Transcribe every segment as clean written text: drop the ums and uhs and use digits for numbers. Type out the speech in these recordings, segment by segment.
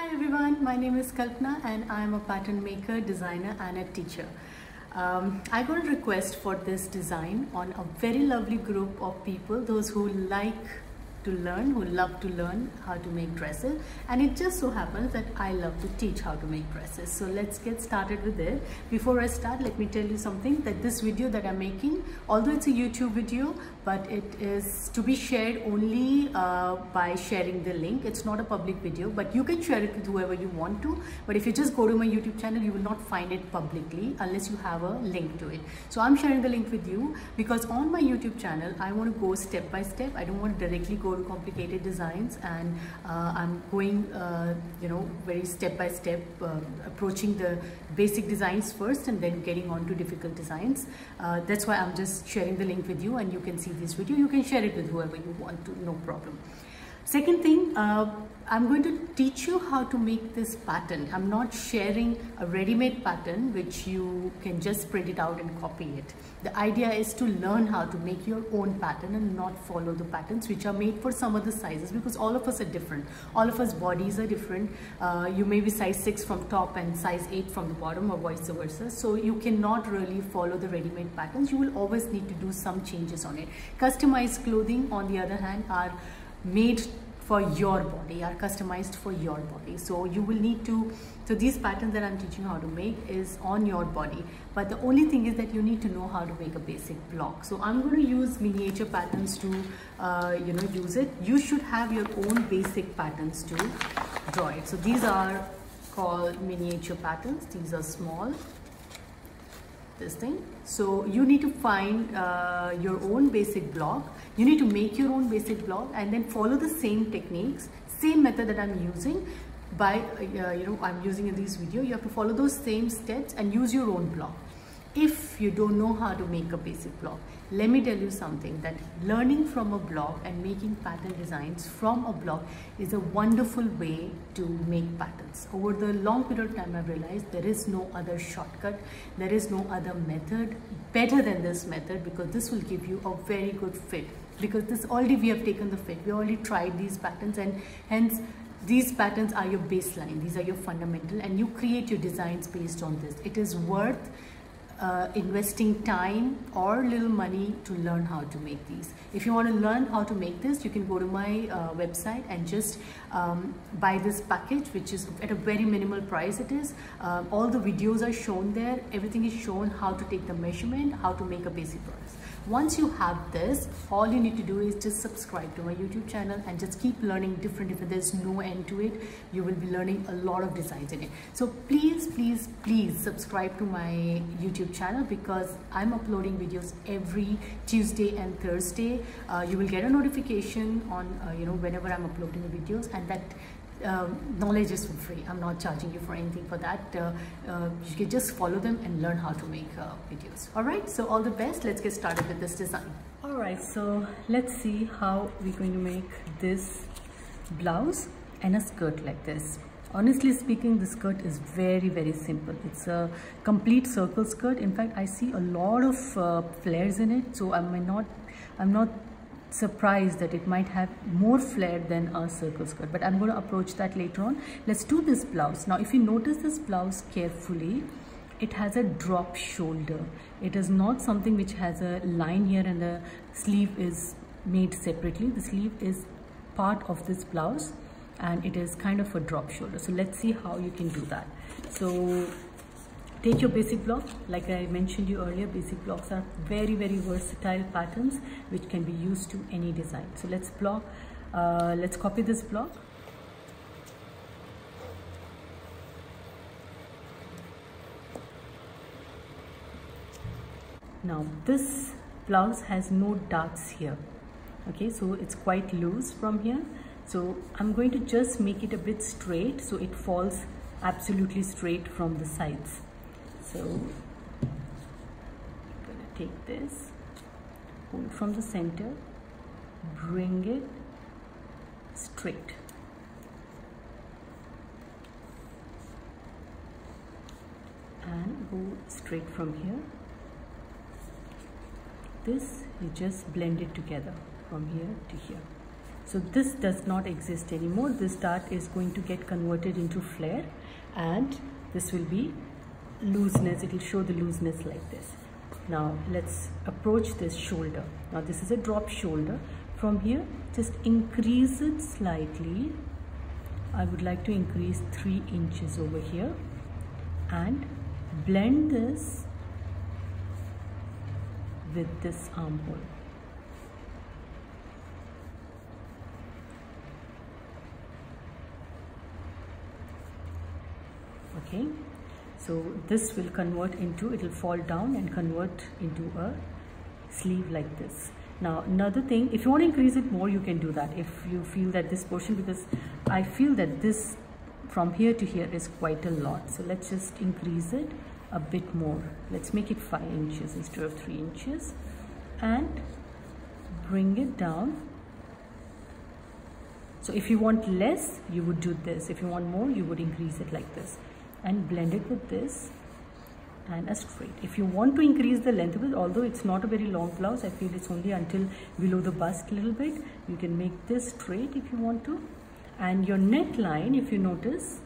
Hi everyone, my name is Kalpana and I am a pattern maker, designer and a teacher. I got a request for this design on a very lovely group of people, those who like to learn, who love to learn how to make dresses, and it just so happens that I love to teach how to make dresses. So let's get started with it. Before I start, let me tell you something, that this video that I'm making, although it's a YouTube video, but it is to be shared only by sharing the link. It's not a public video, but you can share it with whoever you want to. But if you just go to my YouTube channel, you will not find it publicly unless you have a link to it. So I'm sharing the link with you because on my YouTube channel, I want to go step by step. I don't want to directly go to complicated designs, and I'm going very step by step, approaching the basic designs first and then getting on to difficult designs. That's why I'm just sharing the link with you, and you can see this video. You can share it with whoever you want to, no problem. Second thing, I'm going to teach you how to make this pattern. I'm not sharing a ready-made pattern which you can just print it out and copy it. The idea is to learn how to make your own pattern and not follow the patterns which are made for some other sizes, because all of us are different. All of us bodies are different. You may be size 6 from top and size 8 from the bottom, or vice versa. So you cannot really follow the ready-made patterns. You will always need to do some changes on it. Customized clothing, on the other hand, are made for your body, are customized for your body. So you will need to, so these patterns that I'm teaching how to make is on your body, but the only thing is that you need to know how to make a basic block. So I'm going to use miniature patterns to use it. You should have your own basic patterns to draw it. So these are called miniature patterns. These are small, this thing. So you need to find your own basic block. You need to make your own basic block and then follow the same techniques, same method that I'm using by I'm using in this video. You have to follow those same steps and use your own block. If you don't know how to make a basic block, let me tell you something, that learning from a block and making pattern designs from a block is a wonderful way to make patterns. Over the long period of time, I've realized there is no other shortcut, there is no other method better than this method, because this will give you a very good fit. Because this already, we have taken the fit, we already tried these patterns, and hence these patterns are your baseline, these are your fundamental, and you create your designs based on this. It is worth investing time or little money to learn how to make these. If you want to learn how to make this, you can go to my website and just buy this package, which is at a very minimal price. It is all the videos are shown there. Everything is shown, how to take the measurement, how to make a basic dress. Once you have this, all you need to do is just subscribe to my YouTube channel and just keep learning different. There's no end to it. You will be learning a lot of designs in it. So please, please, please subscribe to my YouTube channel, because I'm uploading videos every Tuesday and Thursday. You will get a notification on whenever I'm uploading the videos, and that knowledge is for free. I'm not charging you for anything for that. You can just follow them and learn how to make videos. All right, so all the best. Let's get started with this design. All right, so let's see how we're going to make this blouse and a skirt like this. Honestly speaking, the skirt is very, very simple. It's a complete circle skirt. In fact, I see a lot of flares in it, so I'm not surprised that it might have more flare than a circle skirt, but I'm going to approach that later on. Let's do this blouse. Now, if you notice this blouse carefully, it has a drop shoulder. It is not something which has a line here and the sleeve is made separately. The sleeve is part of this blouse and it is kind of a drop shoulder. So let's see how you can do that. So take your basic block. Like I mentioned you earlier, basic blocks are very, very versatile patterns which can be used to any design. So let's copy this block. Now this blouse has no darts here. Okay, so it's quite loose from here. So I'm going to just make it a bit straight so it falls absolutely straight from the sides. So I'm going to take this, hold from the center, bring it straight. And go straight from here. This, you just blend it together from here to here. So this does not exist anymore. This dart is going to get converted into flare, and this will be looseness. It will show the looseness like this. Now let's approach this shoulder. Now this is a drop shoulder. From here, just increase it slightly. I would like to increase 3 inches over here and blend this with this armhole. Okay, so this will convert into, it will fall down and convert into a sleeve like this. Now another thing, if you want to increase it more, you can do that if you feel that this portion, because I feel that this from here to here is quite a lot. So let's just increase it a bit more. Let's make it 5 inches instead of 3 inches and bring it down. So if you want less, you would do this. If you want more, you would increase it like this and blend it with this and a straight. If you want to increase the length of it, although it's not a very long blouse, I feel it's only until below the bust a little bit, you can make this straight if you want to. And your neckline, if you notice,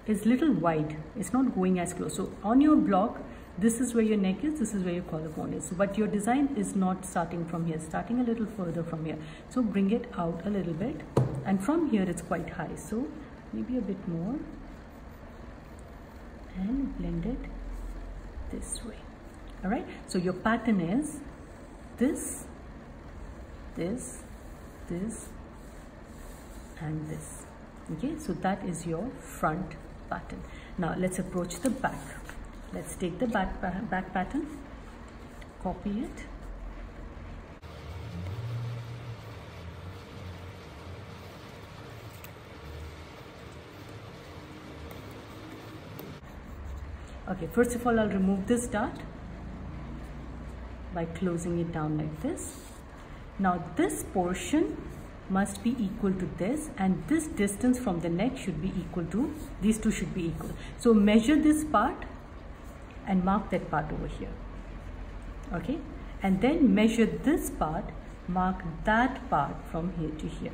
is little wide. It's not going as close. So on your block, this is where your neck is, this is where your collarbone is. But your design is not starting from here, starting a little further from here. So bring it out a little bit, and from here it's quite high. So maybe a bit more and blend it this way. All right, so your pattern is this, this, this, and this. Okay, so that is your front pattern. Now let's approach the back. Let's take the back pattern, copy it, okay, first of all, I'll remove this dart by closing it down like this. Now this portion must be equal to this, and this distance from the neck should be equal to, these two should be equal. So measure this part and mark that part over here. Okay, and then measure this part, mark that part from here to here.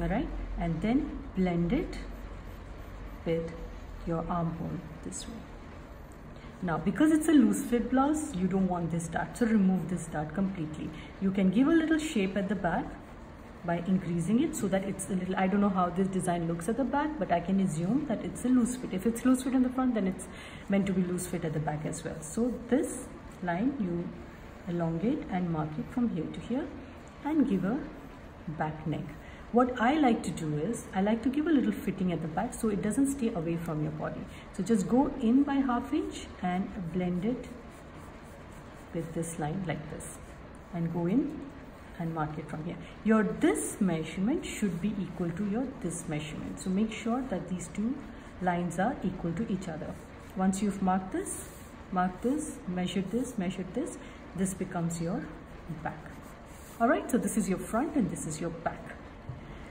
All right, and then blend it with your armhole this way. Now because it's a loose fit blouse, you don't want this dart, so remove this dart completely. You can give a little shape at the back by increasing it so that it's a little, I don't know how this design looks at the back, but I can assume that it's a loose fit. If it's loose fit in the front, then it's meant to be loose fit at the back as well. So this line you elongate and mark it from here to here and give a back neck. What I like to do is, I like to give a little fitting at the back so it doesn't stay away from your body. So just go in by ½ inch and blend it with this line like this, and go in and mark it from here. Your this measurement should be equal to your this measurement. So make sure that these two lines are equal to each other. Once you've marked this, measured this, this becomes your back. All right, so this is your front and this is your back.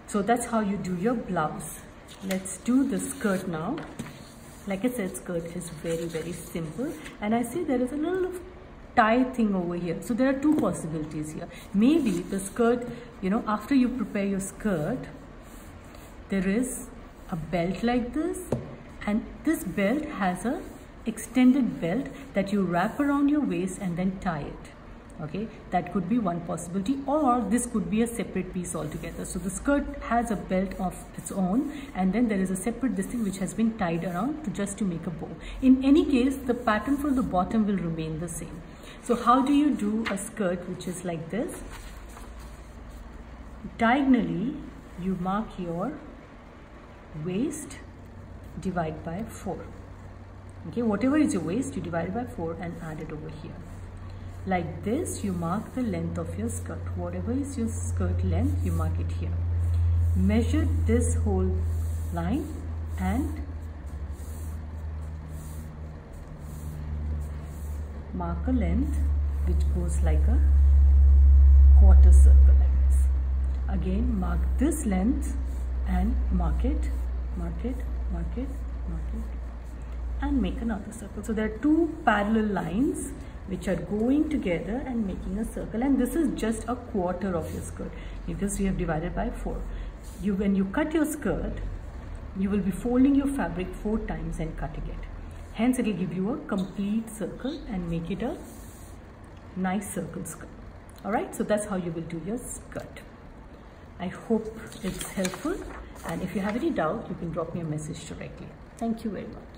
So that's how you do your blouse. Let's do the skirt now. Like I said, skirt is very, very simple. And I see there is a little tie thing over here. So there are two possibilities here. Maybe the skirt, you know, after you prepare your skirt, there is a belt like this, and this belt has a extended belt that you wrap around your waist and then tie it. Okay, that could be one possibility, or this could be a separate piece altogether. So the skirt has a belt of its own, and then there is a separate this thing which has been tied around to make a bow. In any case, the pattern for the bottom will remain the same. So how do you do a skirt which is like this? Diagonally, you mark your waist, divide by 4. Okay, whatever is your waist, you divide by 4 and add it over here. Like this, you mark the length of your skirt. Whatever is your skirt length, you mark it here. Measure this whole line and mark a length which goes like a quarter circle like this. Again, mark this length and mark it, and make another circle. So there are two parallel lines which are going together and making a circle, and this is just a quarter of your skirt because we have divided by 4. When you cut your skirt, you will be folding your fabric 4 times and cutting it. Hence it will give you a complete circle and make it a nice circle skirt. Alright, so that's how you will do your skirt. I hope it's helpful, and if you have any doubt, you can drop me a message directly. Thank you very much.